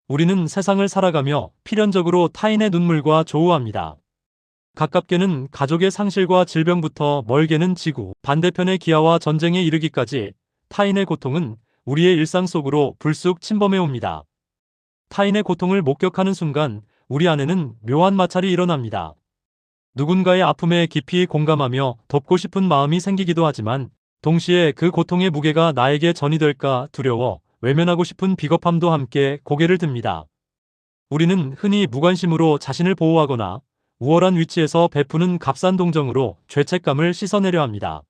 우리는 세상을 살아가며 필연적으로 타인의 눈물과 조우합니다. 가깝게는 가족의 상실과 질병부터 멀게는 지구 반대편의 기아와 전쟁에 이르기까지 타인의 고통은 우리의 일상 속으로 불쑥 침범해 옵니다. 타인의 고통을 목격하는 순간 우리 안에는 묘한 마찰이 일어납니다. 누군가의 아픔에 깊이 공감하며 돕고 싶은 마음이 생기기도 하지만 동시에 그 고통의 무게가 나에게 전이 될까 두려워 외면하고 싶은 비겁함도 함께 고개를 듭니다. 우리는 흔히 무관심으로 자신을 보호하거나 우월한 위치에서 베푸는 값싼 동정으로 죄책감을 씻어내려 합니다.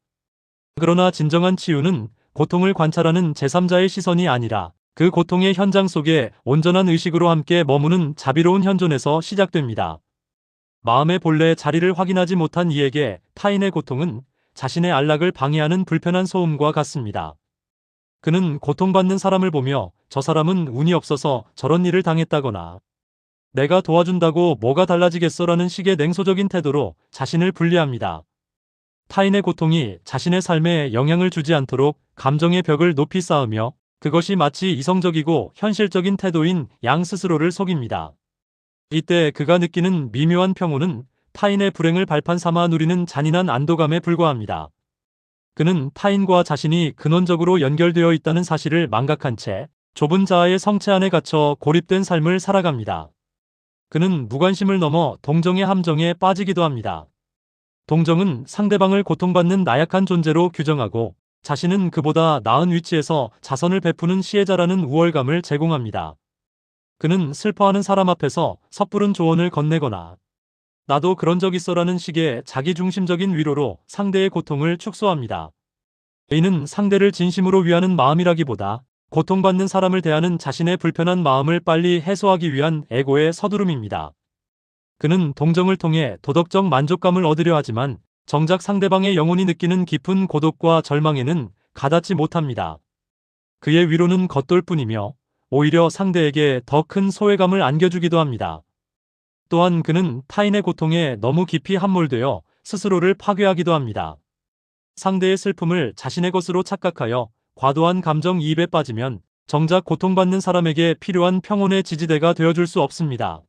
그러나 진정한 치유는 고통을 관찰하는 제3자의 시선이 아니라 그 고통의 현장 속에 온전한 의식으로 함께 머무는 자비로운 현존에서 시작됩니다. 마음의 본래 자리를 확인하지 못한 이에게 타인의 고통은 자신의 안락을 방해하는 불편한 소음과 같습니다. 그는 고통받는 사람을 보며 저 사람은 운이 없어서 저런 일을 당했다거나 내가 도와준다고 뭐가 달라지겠어라는 식의 냉소적인 태도로 자신을 분리합니다. 타인의 고통이 자신의 삶에 영향을 주지 않도록 감정의 벽을 높이 쌓으며 그것이 마치 이성적이고 현실적인 태도인 양 스스로를 속입니다. 이때 그가 느끼는 미묘한 평온은 타인의 불행을 발판 삼아 누리는 잔인한 안도감에 불과합니다. 그는 타인과 자신이 근원적으로 연결되어 있다는 사실을 망각한 채 좁은 자아의 성체 안에 갇혀 고립된 삶을 살아갑니다. 그는 무관심을 넘어 동정의 함정에 빠지기도 합니다. 동정은 상대방을 고통받는 나약한 존재로 규정하고 자신은 그보다 나은 위치에서 자선을 베푸는 시혜자라는 우월감을 제공합니다. 그는 슬퍼하는 사람 앞에서 섣부른 조언을 건네거나 나도 그런 적 있어라는 식의 자기중심적인 위로로 상대의 고통을 축소합니다. 이는 상대를 진심으로 위하는 마음이라기보다 고통받는 사람을 대하는 자신의 불편한 마음을 빨리 해소하기 위한 에고의 서두름입니다. 그는 동정을 통해 도덕적 만족감을 얻으려 하지만 정작 상대방의 영혼이 느끼는 깊은 고독과 절망에는 가닿지 못합니다. 그의 위로는 겉돌 뿐이며 오히려 상대에게 더 큰 소외감을 안겨주기도 합니다. 또한 그는 타인의 고통에 너무 깊이 함몰되어 스스로를 파괴하기도 합니다. 상대의 슬픔을 자신의 것으로 착각하여 과도한 감정이입에 빠지면 정작 고통받는 사람에게 필요한 평온의 지지대가 되어줄 수 없습니다.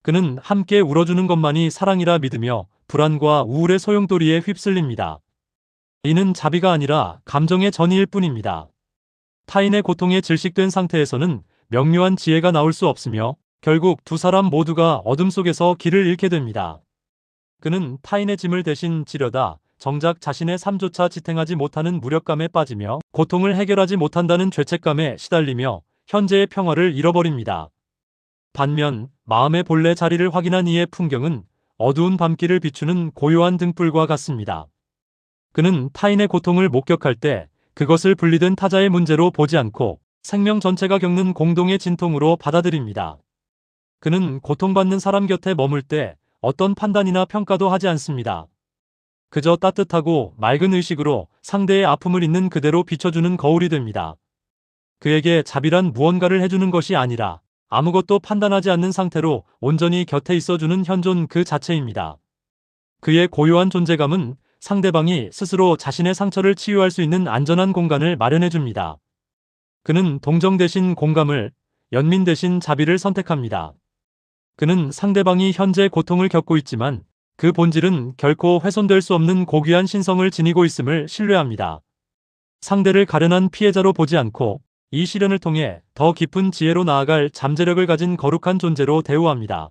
그는 함께 울어주는 것만이 사랑이라 믿으며 불안과 우울의 소용돌이에 휩쓸립니다. 이는 자비가 아니라 감정의 전이일 뿐입니다. 타인의 고통에 질식된 상태에서는 명료한 지혜가 나올 수 없으며 결국 두 사람 모두가 어둠 속에서 길을 잃게 됩니다. 그는 타인의 짐을 대신 지려다 정작 자신의 삶조차 지탱하지 못하는 무력감에 빠지며 고통을 해결하지 못한다는 죄책감에 시달리며 현재의 평화를 잃어버립니다. 반면 마음의 본래 자리를 확인한 이의 풍경은 어두운 밤길을 비추는 고요한 등불과 같습니다. 그는 타인의 고통을 목격할 때 그것을 분리된 타자의 문제로 보지 않고 생명 전체가 겪는 공동의 진통으로 받아들입니다. 그는 고통받는 사람 곁에 머물 때 어떤 판단이나 평가도 하지 않습니다. 그저 따뜻하고 맑은 의식으로 상대의 아픔을 있는 그대로 비춰주는 거울이 됩니다. 그에게 자비란 무언가를 해주는 것이 아니라 아무것도 판단하지 않는 상태로 온전히 곁에 있어주는 현존 그 자체입니다. 그의 고요한 존재감은 상대방이 스스로 자신의 상처를 치유할 수 있는 안전한 공간을 마련해줍니다. 그는 동정 대신 공감을, 연민 대신 자비를 선택합니다. 그는 상대방이 현재 고통을 겪고 있지만 그 본질은 결코 훼손될 수 없는 고귀한 신성을 지니고 있음을 신뢰합니다. 상대를 가련한 피해자로 보지 않고 이 시련을 통해 더 깊은 지혜로 나아갈 잠재력을 가진 거룩한 존재로 대우합니다.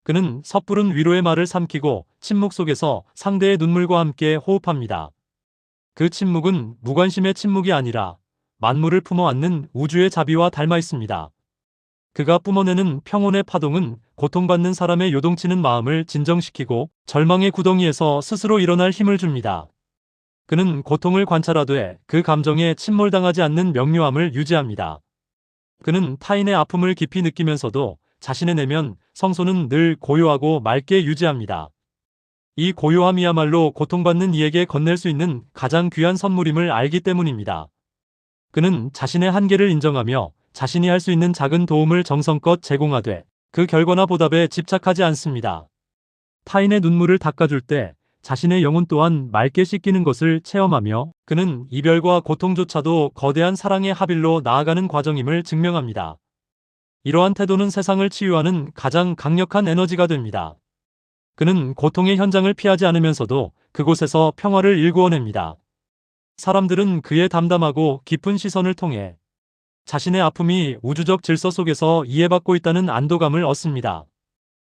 그는 섣부른 위로의 말을 삼키고 침묵 속에서 상대의 눈물과 함께 호흡합니다. 그 침묵은 무관심의 침묵이 아니라 만물을 품어 안는 우주의 자비와 닮아 있습니다. 그가 뿜어내는 평온의 파동은 고통받는 사람의 요동치는 마음을 진정시키고 절망의 구덩이에서 스스로 일어날 힘을 줍니다. 그는 고통을 관찰하되 그 감정에 침몰당하지 않는 명료함을 유지합니다. 그는 타인의 아픔을 깊이 느끼면서도 자신의 내면 성소는 늘 고요하고 맑게 유지합니다. 이 고요함이야말로 고통받는 이에게 건넬 수 있는 가장 귀한 선물임을 알기 때문입니다. 그는 자신의 한계를 인정하며 자신이 할 수 있는 작은 도움을 정성껏 제공하되 그 결과나 보답에 집착하지 않습니다. 타인의 눈물을 닦아줄 때 자신의 영혼 또한 맑게 씻기는 것을 체험하며 그는 이별과 고통조차도 거대한 사랑의 하빌로 나아가는 과정임을 증명합니다. 이러한 태도는 세상을 치유하는 가장 강력한 에너지가 됩니다. 그는 고통의 현장을 피하지 않으면서도 그곳에서 평화를 일구어냅니다. 사람들은 그의 담담하고 깊은 시선을 통해 자신의 아픔이 우주적 질서 속에서 이해받고 있다는 안도감을 얻습니다.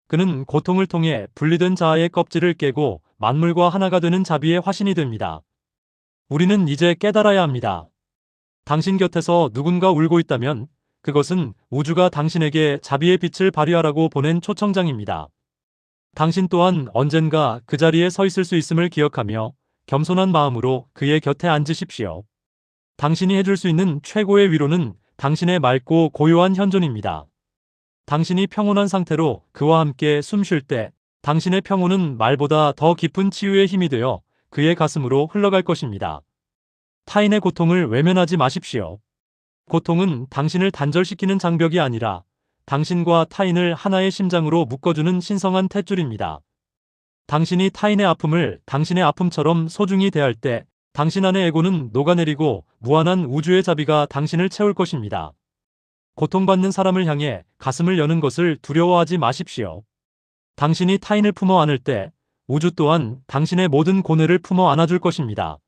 그는 고통을 통해 분리된 자아의 껍질을 깨고 만물과 하나가 되는 자비의 화신이 됩니다. 우리는 이제 깨달아야 합니다. 당신 곁에서 누군가 울고 있다면 그것은 우주가 당신에게 자비의 빛을 발휘하라고 보낸 초청장입니다. 당신 또한 언젠가 그 자리에 서 있을 수 있음을 기억하며 겸손한 마음으로 그의 곁에 앉으십시오. 당신이 해줄 수 있는 최고의 위로는 당신의 맑고 고요한 현존입니다. 당신이 평온한 상태로 그와 함께 숨 쉴 때 당신의 평온은 말보다 더 깊은 치유의 힘이 되어 그의 가슴으로 흘러갈 것입니다. 타인의 고통을 외면하지 마십시오. 고통은 당신을 단절시키는 장벽이 아니라 당신과 타인을 하나의 심장으로 묶어주는 신성한 탯줄입니다. 당신이 타인의 아픔을 당신의 아픔처럼 소중히 대할 때 당신 안의 에고는 녹아내리고 무한한 우주의 자비가 당신을 채울 것입니다. 고통받는 사람을 향해 가슴을 여는 것을 두려워하지 마십시오. 당신이 타인을 품어 안을 때 우주 또한 당신의 모든 고뇌를 품어 안아줄 것입니다.